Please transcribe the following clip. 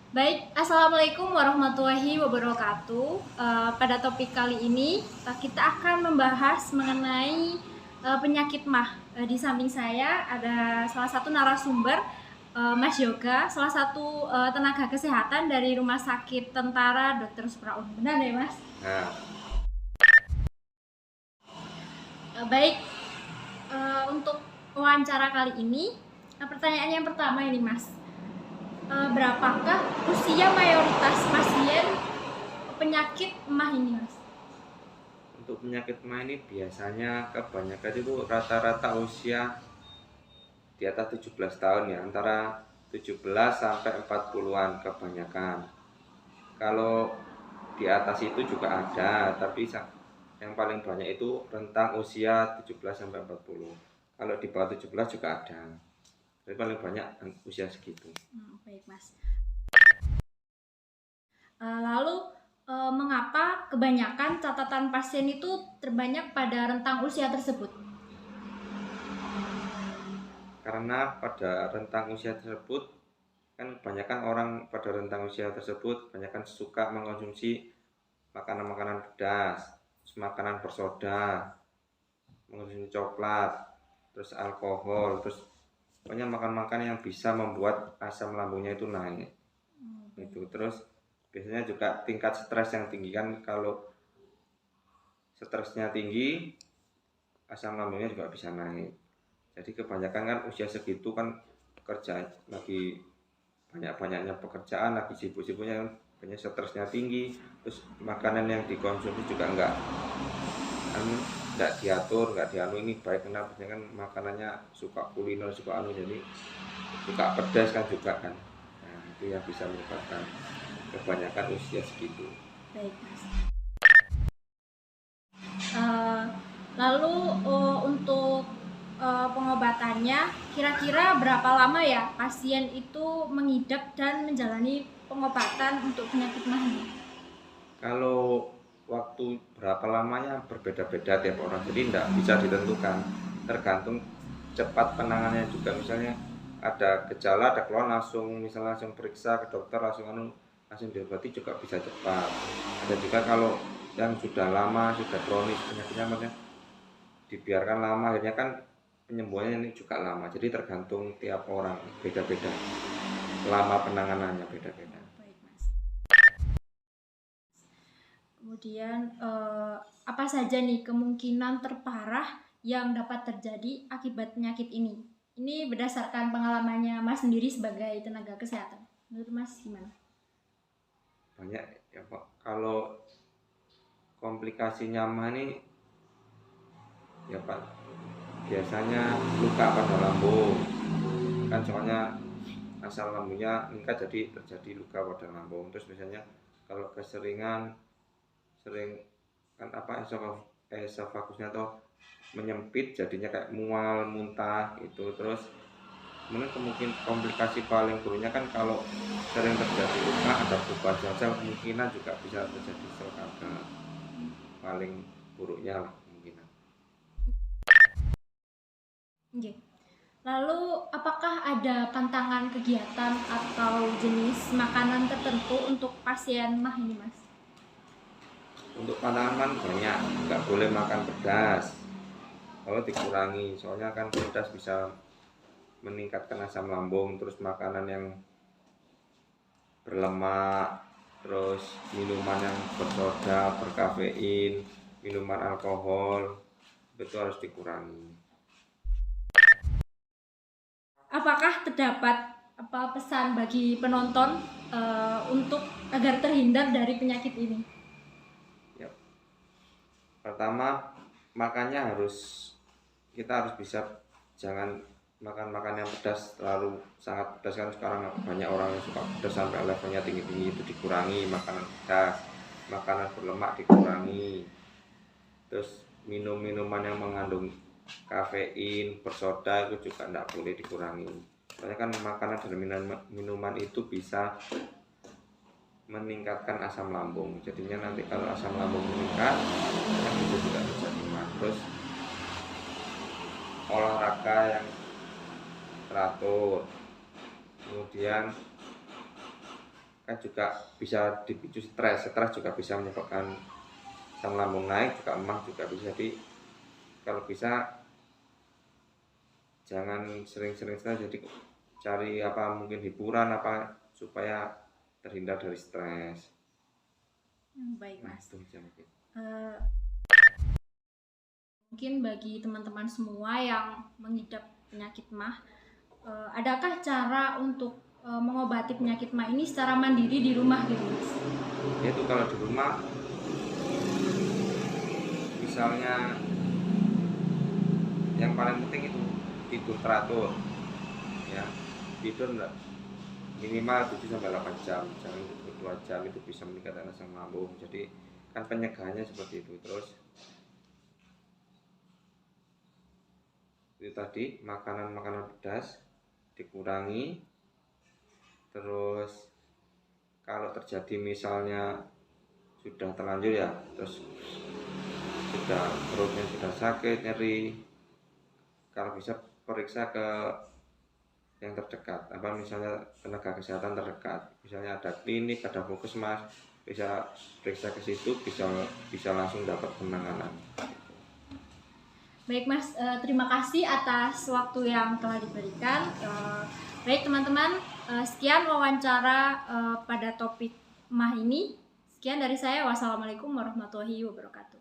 Baik, Assalamualaikum warahmatullahi wabarakatuh. Pada topik kali ini kita akan membahas mengenai penyakit MAH. Di samping saya ada salah satu narasumber, Mas Yoga, salah satu tenaga kesehatan dari Rumah Sakit Tentara Dr. Supraun. Benar ya, Mas? Nah, Baik, untuk wawancara kali ini, pertanyaan yang pertama ini, Mas. Berapakah usia mayoritas pasien penyakit MAH ini, Mas? untuk penyakit mah ini biasanya kebanyakan itu rata-rata usia di atas 17 tahun ya, antara 17 sampai 40-an kebanyakan. Kalau di atas itu juga ada, tapi yang paling banyak itu rentang usia 17 sampai 40. Kalau di bawah 17 juga ada. Tapi paling banyak usia segitu. Baik, Mas. Lalu mengapa kebanyakan catatan pasien itu terbanyak pada rentang usia tersebut? Karena pada rentang usia tersebut kan kebanyakan orang pada rentang usia tersebut kebanyakan suka mengkonsumsi makanan-makanan pedas, makanan bersoda, mengkonsumsi coklat, terus alkohol, terus pokoknya makan-makan yang bisa membuat asam lambungnya itu naik. Itu terus biasanya juga tingkat stres yang tinggi, kan kalau stresnya tinggi asam lambungnya juga bisa naik. Jadi kebanyakan kan usia segitu kan kerja lagi, banyak-banyaknya pekerjaan, lagi sibuk-sibuknya, banyak stresnya tinggi, terus makanan yang dikonsumsi juga enggak diatur, enggak dianu, ini baik kenapa kan makanannya suka kuliner, suka anu, jadi suka pedas kan juga kan. Nah, itu yang bisa menyebabkan kebanyakan usia segitu. Baik, Mas. Uh, Lalu untuk pengobatannya, kira-kira berapa lama ya pasien itu mengidap dan menjalani pengobatan untuk penyakit MAH ini? Kalau waktu berapa lamanya berbeda-beda tiap orang, jadi tidak bisa ditentukan, tergantung cepat penanganannya juga. Misalnya ada gejala, ada keluhan, langsung misalnya langsung periksa ke dokter, langsung diobati juga bisa cepat. Ada juga kalau yang sudah lama, sudah kronis penyakitnya, makanya dibiarkan lama, akhirnya kan penyembuhannya ini juga lama. Jadi tergantung tiap orang, beda-beda lama penanganannya, beda-beda. Baik, Mas. Kemudian apa saja nih kemungkinan terparah yang dapat terjadi akibat penyakit ini? Ini berdasarkan pengalamannya Mas sendiri sebagai tenaga kesehatan. Menurut Mas gimana? Banyak ya Pak. Kalau komplikasinya mah ini ya Pak, biasanya luka pada lambung, kan soalnya asam lambungnya meningkat, jadi terjadi luka pada lambung. Terus biasanya kalau keseringan, sering kan apa, esofagusnya atau menyempit, jadinya kayak mual, muntah itu. Terus kemudian kemungkinan komplikasi paling buruknya kan kalau sering terjadi luka, ada perubahan sel, kemungkinan juga bisa terjadi sel kanker. Paling buruknya lah kemungkinan. Oke. Lalu apakah ada pantangan kegiatan atau jenis makanan tertentu untuk pasien MAH ini, Mas? Untuk pantangan banyak, nggak boleh makan pedas, kalau dikurangi, soalnya kan pedas bisa meningkatkan asam lambung. Terus makanan yang berlemak, terus minuman yang bersoda, berkafein, minuman alkohol, itu harus dikurangi. Apakah terdapat pesan bagi penonton untuk agar terhindar dari penyakit ini? Ya, pertama makannya kita harus bisa, jangan makan yang pedas, terlalu sangat pedas, kan sekarang banyak orang yang suka pedas sampai levelnya tinggi-tinggi, itu dikurangi. Makanan pedas, makanan berlemak dikurangi. Terus minuman yang mengandung kafein, bersoda, itu juga tidak boleh dikurangi. Soalnya kan makanan dan minuman itu bisa meningkatkan asam lambung, jadinya nanti kalau asam lambung meningkat, yang itu juga terjadi mah. Terus olahraga yang teratur, kemudian kan juga bisa dipicu stres juga bisa menyebabkan asam lambung naik, juga emah juga bisa. Jadi kalau bisa jangan sering-sering stres, jadi cari apa mungkin hiburan apa supaya terhindar dari stres. Baik Mas. Itu aja mungkin. Mungkin bagi teman-teman semua yang mengidap penyakit MAH, adakah cara untuk mengobati penyakit MAH ini secara mandiri di rumah gitu Mas? Itu kalau di rumah misalnya yang paling penting itu tidur teratur ya, tidur minimal 7-8 jam, jangan 2 jam, itu bisa meningkatkan asam lambung. Jadi kan pencegahannya seperti itu. Terus itu tadi makanan pedas dikurangi. Terus kalau terjadi misalnya sudah terlanjur ya, terus sudah perutnya sudah sakit, nyeri, kalau bisa periksa ke yang terdekat, apa misalnya tenaga kesehatan terdekat, misalnya ada klinik, ada puskesmas, bisa periksa ke situ, bisa langsung dapat penanganan. Baik Mas, terima kasih atas waktu yang telah diberikan. Baik teman-teman, sekian wawancara pada topik MAH ini. Sekian dari saya. Wassalamualaikum warahmatullahi wabarakatuh.